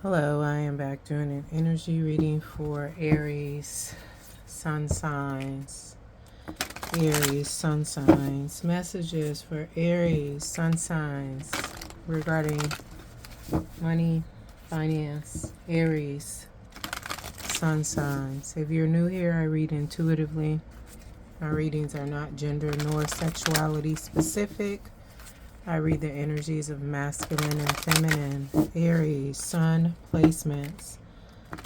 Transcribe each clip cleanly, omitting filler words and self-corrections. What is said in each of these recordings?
Hello, I am back doing an energy reading for Aries sun signs. Aries sun signs. Messages for Aries sun signs regarding money, finance. Aries sun signs. If you're new here, I read intuitively. My readings are not gender nor sexuality specific. I read the energies of masculine and feminine. Aries, sun placements,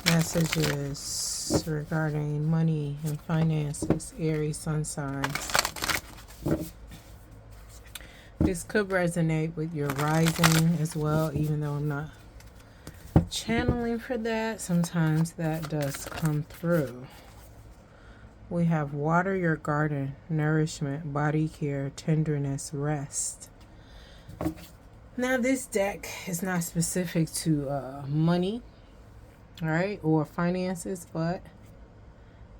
messages regarding money and finances. Aries, sun signs. This could resonate with your rising as well, even though I'm not channeling for that. Sometimes that does come through. We have water your garden, nourishment, body care, tenderness, rest. Now, this deck is not specific to money, all right, or finances, but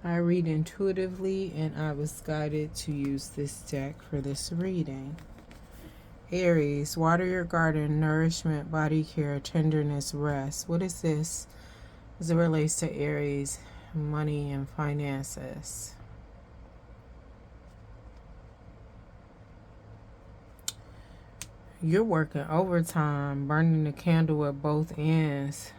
I read intuitively and I was guided to use this deck for this reading. Aries, water your garden, nourishment, body care, tenderness, rest. What is this as it relates to Aries, money and finances? You're working overtime, burning the candle at both ends.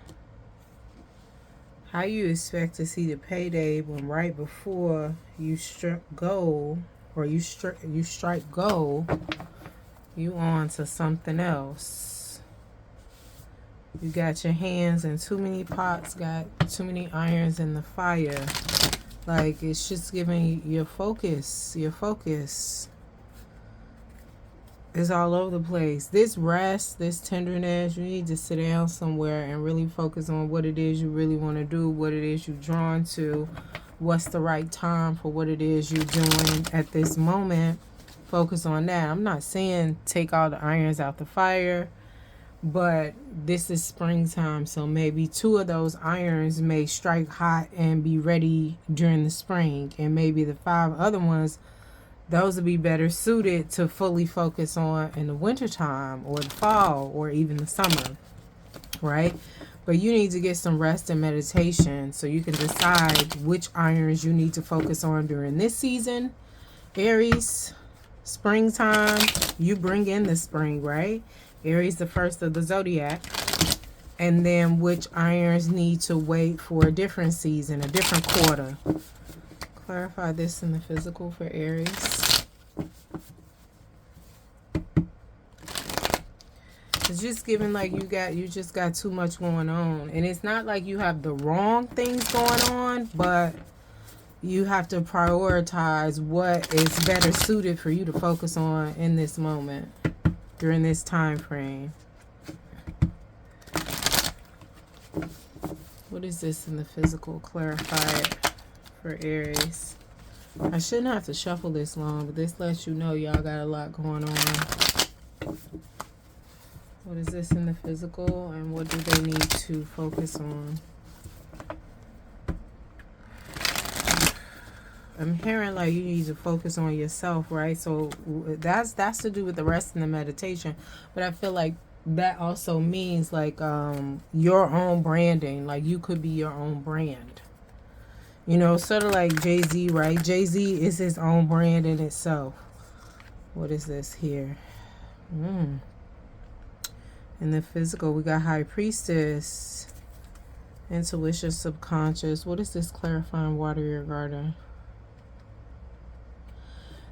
How you expect to see the payday when right before you strike gold, or you strike gold, you on to something else. You got your hands in too many pots, got too many irons in the fire. Like, it's just giving your focus. Your focus is all over the place. This rest, this tenderness, you need to sit down somewhere and really focus on what it is you really want to do, what it is you're drawn to, what's the right time for what it is you're doing at this moment. Focus on that. I'm not saying take all the irons out the fire, but this is springtime, so maybe 2 of those irons may strike hot and be ready during the spring, and maybe the 5 other ones, those will be better suited to fully focus on in the wintertime or the fall or even the summer, right? But you need to get some rest and meditation so you can decide which irons you need to focus on during this season. Aries, springtime, you bring in the spring, right? Aries, the first of the zodiac. And then which irons need to wait for a different season, a different quarter. Clarify this in the physical for Aries. It's just giving like you just got too much going on. And it's not like you have the wrong things going on, but you have to prioritize what is better suited for you to focus on in this moment, during this time frame. What is this in the physical? Clarify it for Aries. I shouldn't have to shuffle this long, but this lets you know y'all got a lot going on. What is this in the physical, and what do they need to focus on? I'm hearing like you need to focus on yourself, right? So that's to do with the rest and the meditation. But I feel like that also means like your own branding. Like you could be your own brand. You know, sort of like Jay-Z, right? Jay-Z is his own brand in itself. What is this here? In the physical, we got High Priestess, Intuition, Subconscious. What is this clarifying water your garden?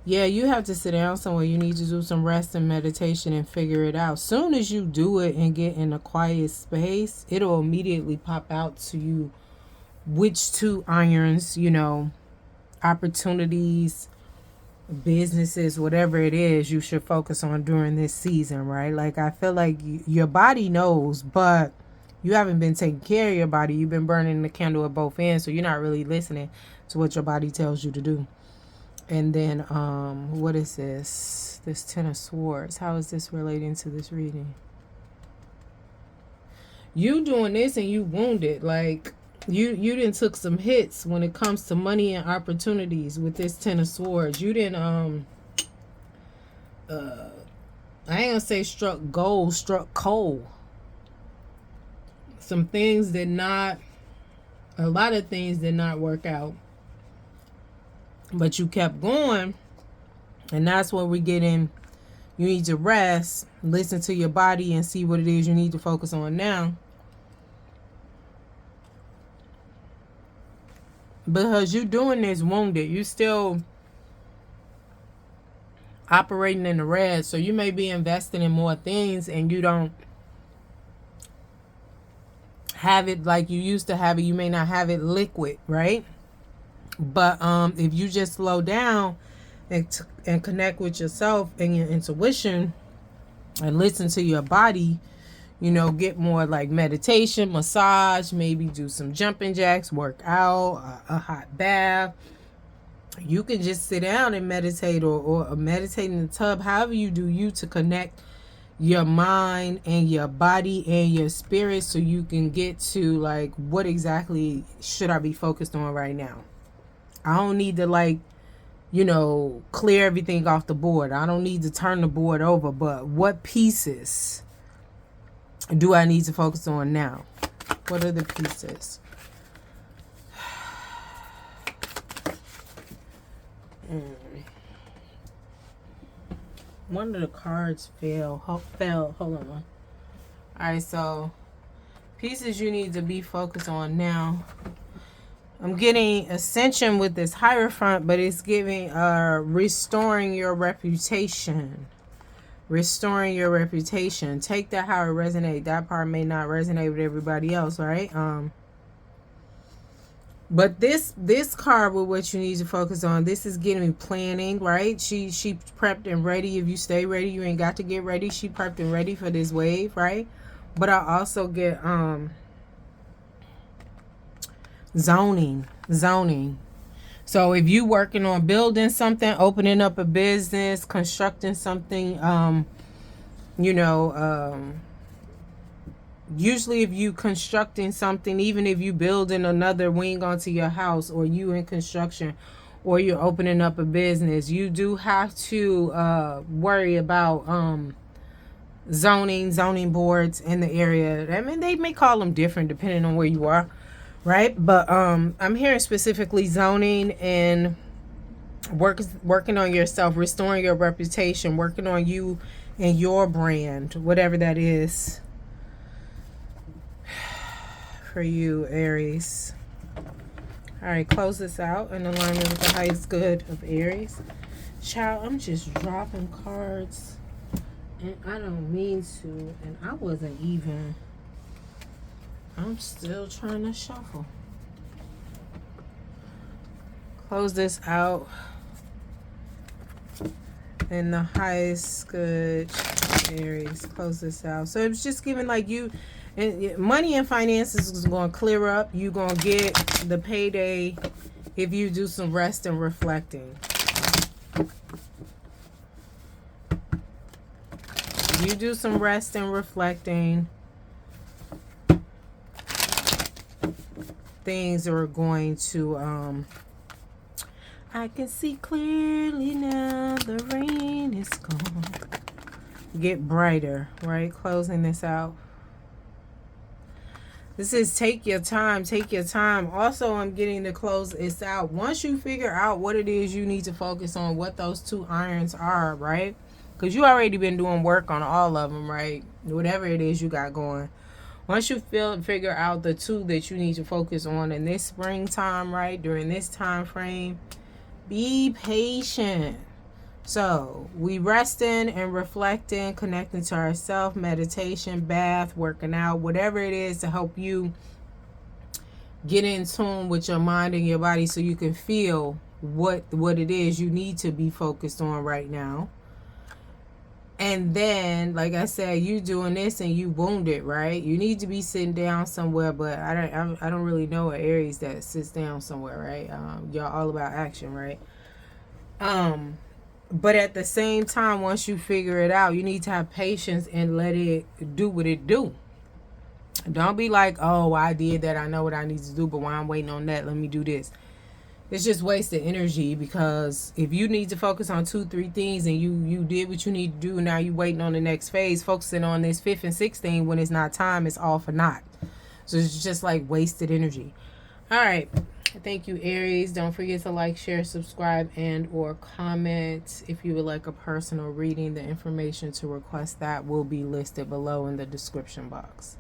Yeah, you have to sit down somewhere. You need to do some rest and meditation and figure it out. Soon as you do it and get in a quiet space, it'll immediately pop out to you which 2 irons, you know, opportunities, businesses, whatever it is you should focus on during this season, right? Like I feel like your body knows, but you haven't been taking care of your body. You've been burning the candle at both ends, so you're not really listening to what your body tells you to do. And then what is this? This 10 of Swords. How is this relating to this reading? You doing this and you wounded. Like you didn't took some hits when it comes to money and opportunities with this 10 of Swords. You didn't I ain't gonna say struck gold, struck coal. some things did not, a lot of things did not work out, but you kept going. And that's where we get in. You need to rest, listen to your body, and see what it is you need to focus on now. Because you doing this wounded. You still operating in the red. So you may be investing in more things and you don't have it like you used to have it. You may not have it liquid, right? But if you just slow down and connect with yourself and your intuition and listen to your body, you know, get more like meditation, massage, maybe do some jumping jacks, work out, a hot bath. You can just sit down and meditate or meditate in the tub, however you do you, to connect your mind and your body and your spirit so you can get to like, what exactly should I be focused on right now? I don't need to like, you know, clear everything off the board. I don't need to turn the board over, but what pieces do I need to focus on now? What are the pieces? One of the cards fell. Hold on. Alright, so pieces you need to be focused on now. I'm getting Ascension with this Hierophant, but it's giving restoring your reputation. Restoring your reputation. Take that how it resonates. That part may not resonate with everybody else, right? But this card with what you need to focus on, this is getting planning, right? She prepped and ready. If you stay ready, you ain't got to get ready. She prepped and ready for this wave, right? But I also get zoning. So if you working on building something, opening up a business, constructing something, you know, usually if you constructing something, even if you building another wing onto your house, or you in construction, or you're opening up a business, you do have to worry about zoning boards in the area. I mean, they may call them different depending on where you are, right? But I'm hearing specifically zoning and working on yourself, restoring your reputation, working on you and your brand, whatever that is for you, Aries. All right, close this out in alignment with the highest good of Aries. Child, I'm just dropping cards, and I don't mean to, and I wasn't even. I'm still trying to shuffle. Close this out in the highest good, Aries. Close this out. So it's just giving like you, and money and finances is going to clear up. You're going to get the payday if you do some rest and reflecting. You do some rest and reflecting, things are going to I can see clearly now, the rain is gone. Get brighter, right? Closing this out. This is take your time. Also, I'm getting to close this out. Once you figure out what it is you need to focus on, what those two irons are, right? Because you already been doing work on all of them, right? Whatever it is you got going. Once you figure out the two that you need to focus on in this springtime, right? During this time frame, be patient. So we resting and reflecting, connecting to ourselves, meditation, bath, working out, whatever it is to help you get in tune with your mind and your body so you can feel what it is you need to be focused on right now. And then, like I said, you doing this and you wounded, right? You need to be sitting down somewhere, but I don't really know an Aries that sits down somewhere, right? Y'all all about action, right? But at the same time, once you figure it out, you need to have patience and let it do what it do. Don't be like, oh, I did that. I know what I need to do, but while I'm waiting on that, let me do this. It's just wasted energy, because if you need to focus on 2-3 things and you did what you need to do, now you waiting on the next phase, focusing on this 5th and 6th thing when it's not time, it's all for naught. So it's just like wasted energy. All right. Thank you, Aries. Don't forget to like, share, subscribe, and or comment. If you would like a personal reading, the information to request that will be listed below in the description box.